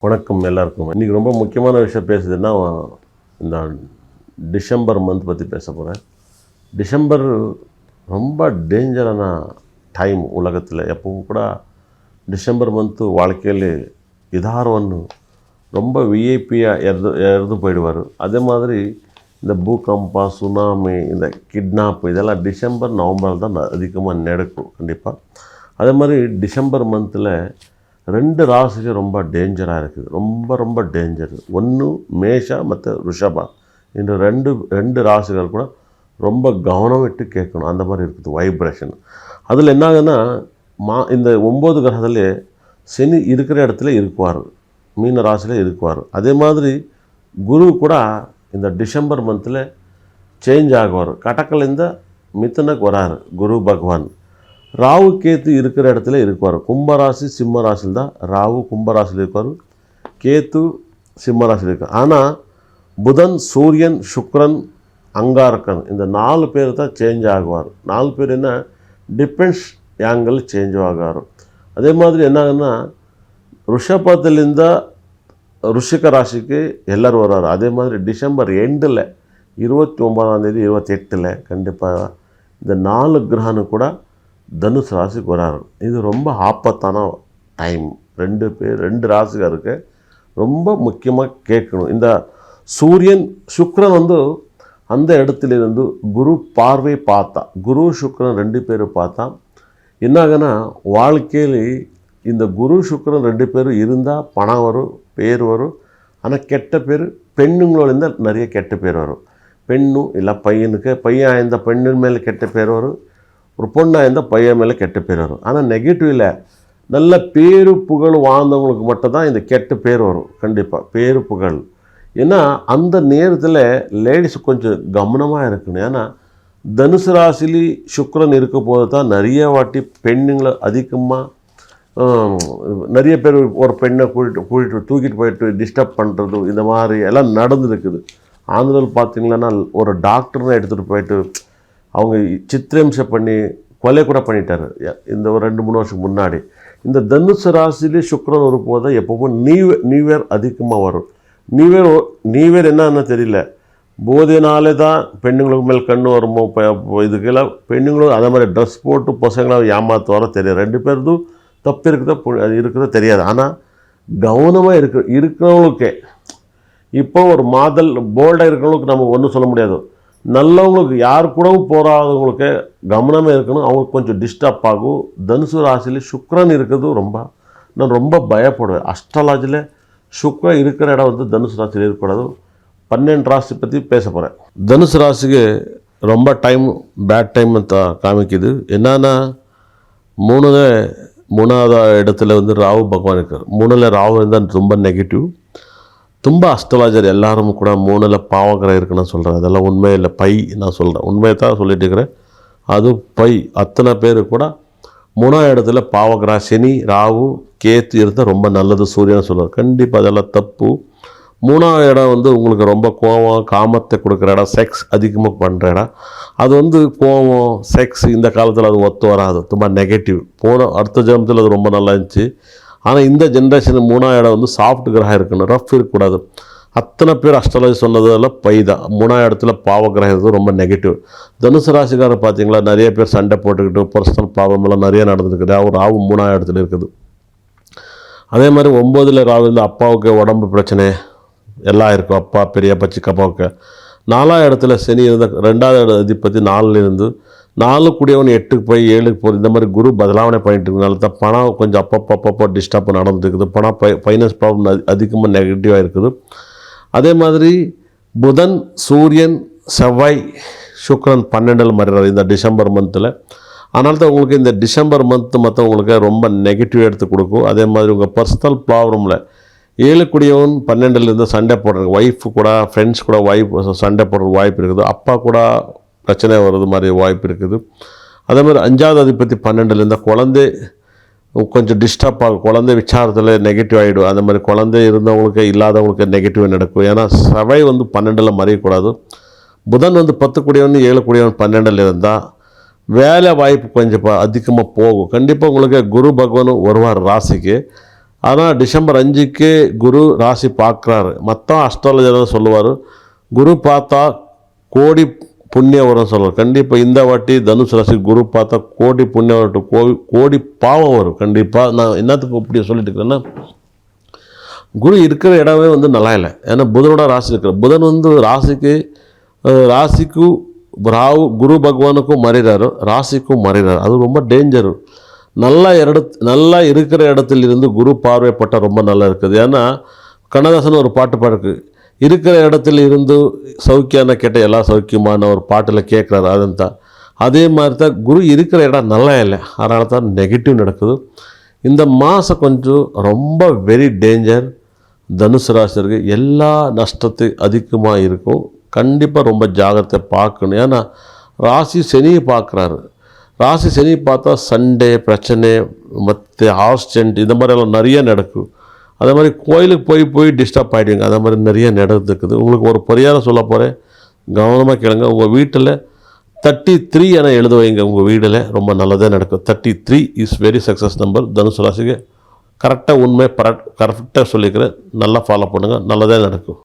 வணக்கம் எல்லாருக்கும். இன்றைக்கி ரொம்ப முக்கியமான விஷயம் பேசுதுன்னா இந்த டிசம்பர் மந்த் பற்றி பேச போகிறேன். டிசம்பர் ரொம்ப டேஞ்சரான டைம் உலகத்தில். எப்பவும் கூட டிசம்பர் மந்த்து வாழ்க்கைಯಲ್ಲಿ இதாரವನ್ನು ரொம்ப விஐபியாக எறது போயிடுவார். அதே மாதிரி இந்த பூகம்ப, சுனாமி, இந்த கிட்னாப் இதெல்லாம் டிசம்பர் நவம்பர் தான் அதிகமாக நடக்கும் கண்டிப்பாக. அதே மாதிரி டிசம்பர் மந்தில் 2 ராசிகள் ரொம்ப டேஞ்சராக இருக்குது. ரொம்ப டேஞ்சரு. ஒன்று மேஷா ಮತ್ತು ரிஷபா. இந்த ரெண்டு ராசிகள் கூட ரொம்ப கவனம் விட்டு கேட்கணும். அந்த மாதிரி இருக்குது வைப்ரேஷன். அதில் என்ன ஆகுதுன்னா இந்த 9 கிரகத்திலே சனி இருக்கிற இடத்துல இருக்குவார், மீன ராசியில் இருக்குவார். அதே மாதிரி குரு கூட இந்த டிசம்பர் மந்தில் சேஞ்ச் ஆகுவார். கடகலிಂದ மிதுனಕ್ಕೆ வராரு குரு பகவான். ராகு கேத்து இருக்கிற இடத்துல இருக்குவார். கும்பராசி சிம்ம ராசியில் தான் ராகு கும்பராசியில் இருப்பார், கேத்து சிம்ம ராசியில் இருக்கார். ஆனால் புதன், சூரியன், சுக்ரன், அங்காரக்கன் இந்த 4 பேர் தான் சேஞ்ச் ஆகுவார். 4 பேர் என்ன டிஃபென்ஸ் ஆங்கிள் சேஞ்ச் ஆகுவார். அதே மாதிரி என்ன ஆகுதுன்னா ரிஷபத்திலிருந்த ருஷிக ராசிக்கு எல்லோரும் வர்றாரு. அதே மாதிரி டிசம்பர் எண்டில் 29ஆம் தேதி 28 கண்டிப்பாக இந்த 4 கிரகனு கூட தனுசு ராசிக்கு வராரு. இது ரொம்ப ஆபத்தான டைம். 2 ராசிகாருக்கு ரொம்ப முக்கியமாக கேட்கணும். இந்த சூரியன் சுக்ரன் அந்த இடத்துலேருந்து குரு பார்வை பார்த்தா, குரு சுக்ரன் 2 பேரும் பார்த்தா என்ன ஆகுன்னா வாழ்க்கையில் இந்த குரு சுக்ரன் 2 பேரும் இருந்தால் பணம் வரும், பேர் வரும். ஆனால் கெட்ட பேர் பெண்ணுங்களோட நிறைய கெட்ட பேர் வரும். பெண்ணும் இல்லை பையன் இந்த பெண்ணின் மேலே கெட்ட பேர் வரும், ஒரு பொண்ணாக இருந்தால் பையன் மேலே கெட்ட பேர் வரும். ஆனால் நெகட்டிவில் நல்ல பேரு புகழ் வாழ்ந்தவங்களுக்கு மட்டும்தான் இந்த கெட்ட பேர் வரும். கண்டிப்பாக பேரு புகழ். ஏன்னா அந்த நேரத்தில் லேடிஸ் கொஞ்சம் கவனமாக இருக்கணும். ஏன்னா தனுசு ராசிலி சுக்ரன் இருக்க போது தான் நிறைய வாட்டி பெண்ணுங்களை அதிகமாக நிறைய பேர் ஒரு பெண்ணை தூக்கிட்டு போயிட்டு டிஸ்டர்ப் பண்ணுறது இந்த மாதிரி எல்லாம் நடந்துருக்குது. ஆந்திராவில் பார்த்திங்கன்னா ஒரு டாக்டர்னு எடுத்துகிட்டு போயிட்டு அவங்க சித்திரம்சம் பண்ணி கொலை கூட பண்ணிட்டார் இந்த ஒரு 2-3 வருஷம் முன்னாடி. இந்த தனுசு ராசிலே சுக்ரன் ஒரு போது எப்பவும் நியூ இயர் அதிகமாக வரும். நியூ இயர் என்னன்னு தெரியல, போதைனாலே தான் பெண்ணுங்களுக்கு மேலே கண்ணு வருமோ இதுக்கெல்லாம் பெண்ணுங்களும் அதே மாதிரி ட்ரெஸ் போட்டு பசங்களை ஏமாற்றுவாரோ தெரியாது. 2 பேருதும் தப்பு இருக்கிறதோ தெரியாது. ஆனால் கவனமாக இருக்கிறவங்களுக்கே இப்போ ஒரு மாதல் போல்டாக இருக்கிறவங்களுக்கு நம்ம ஒன்றும் சொல்ல முடியாது. நல்லவங்களுக்கு யார் கூடவும் போகாதவங்களுக்கு கவனமாக இருக்கணும். அவங்களுக்கு கொஞ்சம் டிஸ்டர்ப் ஆகும். தனுசு ராசியில் சுக்ரன் இருக்கிறது நான் ரொம்ப பயப்படுவேன். அஸ்ட்ராலஜியில் சுக்ரன் இருக்கிற இடம் தனுசு ராசியில் இருக்கக்கூடாது. 12 ராசி பற்றி பேச போகிறேன். தனுசு ராசிக்கு ரொம்ப பேட் டைம் காமிக்குது. என்னன்னா 3வது இடத்துல ராகு பகவான் இருக்கார். 3ல் ராகு இருந்தால் ரொம்ப நெகட்டிவ். ತುಂಬ அஸ்ட்ராலஜர் எல்லாரும் கூட 3ல் பாவகிரகம் இருக்குன்னு சொல்கிறேன். அதெல்லாம் உண்மை இல்லை, பை. நான் சொல்கிறேன் உண்மையை தான் சொல்லிட்டு இருக்கிறேன். அது பை. அத்தனை பேர் கூட 3வது இடத்துல பாவகிரகம் சனி, ராகு, கேத்து இருந்தால் ரொம்ப நல்லது சூரியன் சொல்கிறார். கண்டிப்பாக அதெல்லாம் தப்பு. 3வது இடம் உங்களுக்கு ரொம்ப கோபம் காமத்தை கொடுக்குற இடம், செக்ஸ் அதிகமாக பண்ணுற இடம். அது கோபம் செக்ஸ் இந்த காலத்தில் அது ஒத்து வராது, ரொம்ப நெகட்டிவ். அடுத்த ஜென்மத்தில் அது ரொம்ப நல்லா இருந்துச்சு. ஆனால் இந்த ஜென்ரேஷன் 3வது இடம் சாஃப்ட் கிரகம் இருக்கணும், ரஃப் இருக்கக்கூடாது. அத்தனை பேர் அஸ்ட்ராலஜி சொன்னதெல்லாம் பை தான். 3வது இடத்துல பாவகிரகம் இருக்குது, ரொம்ப நெகட்டிவ். தனுசு ராசிக்காரர் பார்த்தீங்களா நிறைய பேர் சண்டை போட்டுக்கிட்டு பர்சனல் ப்ராப்ளம் எல்லாம் நிறைய நடந்துருக்குது. ராகு 3வது இடத்துல இருக்குது. அதே மாதிரி 9ல் ராகு அப்பாவுக்கு உடம்பு பிரச்சனை எல்லாம் இருக்கும். அப்பா பெரியப்பா சிக்கப்பாவுக்கு. 4வது இடத்துல சனி இருந்தால் 2வது அதிபதி 4லேருந்து 4 கூடியவன் 8க்கு போய் 7க்கு போகிற இந்த மாதிரி குரு பதலாவணை பண்ணிட்டு இருக்கனால தான் பணம் கொஞ்சம் அப்பப்போ டிஸ்டர்ப் நடந்துருக்குது. பணம் ஃபைனான்ஸ் ப்ராப்ளம் அதிகமாக நெகட்டிவாக இருக்குது. அதே மாதிரி புதன், சூரியன், செவ்வாய், சுக்ரன் 12ல் மறைகிறார் இந்த டிசம்பர் மந்தில். அதனால தான் உங்களுக்கு இந்த டிசம்பர் மந்த்து மற்றவங்களுக்கு ரொம்ப நெகட்டிவ் எடுத்து கொடுக்கும். அதே மாதிரி உங்கள் பர்சனல் ப்ராப்ளமில் 7 கூடியவன் 12லேருந்து சண்டை போடுறது, ஒய்ஃபு கூட ஃப்ரெண்ட்ஸ் கூட சண்டை போடுறது வாய்ப்பு இருக்குது. அப்பா கூட பிரச்சனை வர்றது மாதிரி வாய்ப்பு இருக்குது. அதே மாதிரி 5வது அதிபதி 12லேருந்து குழந்தை கொஞ்சம் டிஸ்டர்ப் ஆகும். குழந்தை விசாரத்தில் நெகட்டிவ் ஆகிடும். அந்த மாதிரி குழந்தை இருந்தவங்களுக்கு இல்லாதவங்களுக்கு நெகட்டிவ் நடக்கும். ஏன்னா செவ்வாய் 12ல் மறையக்கூடாது. புதன் 10 கூடியவன் 7 கூடியவன் 12ல் இருந்தால் வேலை வாய்ப்பு கொஞ்சம் அதிகமாக போகும். கண்டிப்பாக உங்களுக்கு குரு பகவானும் வருவார் ராசிக்கு. ஆனால் டிசம்பர் 5க்கு குரு ராசி பார்க்குறாரு. மற்ற அஸ்ட்ராலஜர் சொல்லுவார், குரு பார்த்தா கோடி புண்ணியம் வரும் சொல்லுவார். கண்டிப்பாக இந்த வாட்டி தனுசு ராசி குரு பார்த்தா கோடி புண்ணியம் வரட்டும், கோடி பாவம் வரும். கண்டிப்பாக நான் என்னத்துக்கு இப்படி சொல்லிட்டு இருக்கிறேன்னா, குரு இருக்கிற இடமே நல்லா இல்லை. ஏன்னா புதனோட ராசி இருக்கிற புதன் ராசிக்கு ராகு குரு பகவானுக்கும் மறைகிறாரு, ராசிக்கும் மறைகிறாரு. அது ரொம்ப டேஞ்சரு. நல்லா இருக்கிற இடத்துல இருந்து குரு பார்வைப்பட்டால் ரொம்ப நல்லா இருக்குது. ஏன்னா கண்ணதாசன் ஒரு பாட்டு பாருக்கு, இருக்கிற இடத்துல இருந்து சௌக்கியான கேட்ட எல்லாம் சௌக்கியமான ஒரு பாட்டில் கேட்குறாரு. அதுதான் அதே மாதிரி தான் குரு இருக்கிற இடம் நல்லா இல்லை, அதனால தான் நெகட்டிவ் நடக்குது. இந்த மாதம் கொஞ்சம் ரொம்ப வெரி டேஞ்சர். தனுசு ராசிக்கு எல்லா நஷ்டத்து அதிகமாக இருக்கும். கண்டிப்பாக ரொம்ப ஜாகிரதை பார்க்கணும். ஏன்னா ராசி சனியை பார்க்குறாரு. ராசி சனி பார்த்தா சண்டே பிரச்சனை, மற்ற ஆக்சிடென்ட் இந்த மாதிரியெல்லாம் நிறைய நடக்கும். அதே மாதிரி கோயிலுக்கு போய் டிஸ்டர்ப் ஆகிடுவீங்க. அதே மாதிரி நிறைய நடந்துருக்குது. உங்களுக்கு ஒரு பரிகாரம் சொல்ல போகிறேன், கவனமாக கேளுங்க. உங்கள் வீட்டில் 33 என எழுத வைங்க. உங்கள் வீடில் ரொம்ப நல்லதாக நடக்கும். 33 இஸ் வெரி சக்ஸஸ் நம்பர். தனுசு ராசிக்கு கரெக்டாக உண்மை கரெக்டாக சொல்லிக்கிறேன். நல்லா ஃபாலோ பண்ணுங்கள், நல்லதாக நடக்கும்.